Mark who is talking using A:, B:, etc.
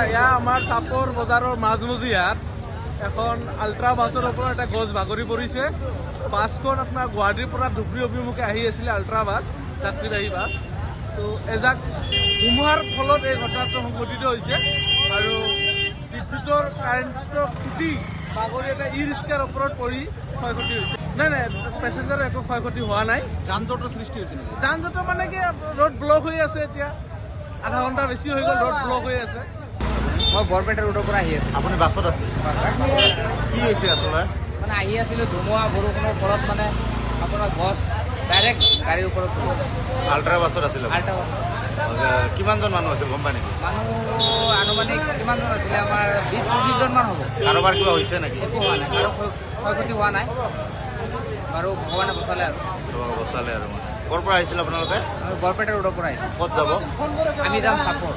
A: এয়া আমাৰ চাপৰ বজাৰৰ মাজমজিয়াত এখন আল্ট্ৰা বাছৰ ওপৰত এটা গছ বাগৰি পৰিছে। বাছখন আপোনাৰ গুৱাহাটীৰ পৰা ধুবুৰী অভিমুখে আহি আছিলে আল্ট্ৰা বাছ, যাত্ৰীবাহী বাছ। তো এজাক ধুমুহাৰ ফলত এই ঘটনাটো সংঘটিত হৈছে আৰু বিদ্যুতৰ কাৰেণ্টৰ খুঁটি বাগৰি এটা ই ৰিক্সাৰ ওপৰত পৰি ক্ষয়ক্ষতি হৈছে। নাই পেচেঞ্জাৰৰ একো ক্ষয়ক্ষতি হোৱা নাই।
B: যান জঁটৰ সৃষ্টি হৈছে নেকি?
A: যান জঁটৰ মানে কি ৰোড ব্লক হৈ আছে, এতিয়া আধা ঘণ্টা বেছি হৈ গ'ল, ৰোড ব্লক হৈ আছে।
C: মই বৰপেটা ৰোডৰ পৰা আহি আছোঁ।
B: আপুনি বাছত আছে? কি হৈছে আচলতে?
C: মানে আহি আছিলোঁ, ধুমুহা বৰষুণৰ ফলত মানে আপোনাৰ গছ ডাইৰেক্ট গাড়ীৰ ওপৰত পৰিল।
B: আল্ট্ৰা বাছত আছিল আপুনি?
C: Ultra bus.
B: কিমানজন মানুহ আছিল গম পায় নেকি?
C: মানুহ আনুমানিক কিমানজন আছিলে? আমাৰ 20-25জন মান হ'ব।
B: কাৰোবাৰ কিবা হৈছে নেকি?
C: একো হোৱা নাই, কাৰো ক্ষয়ক্ষতি হোৱা নাই বাৰু, ভগৱানে বচালে আৰু।
B: বচালে আৰু মানে। ক'ৰ পৰা আহিছিল আপোনালোকে?
C: আমি বৰপেটা ৰোডৰ পৰা আহিছোঁ।
B: ক'ত যাব?
C: আমি যাম চাপৰ।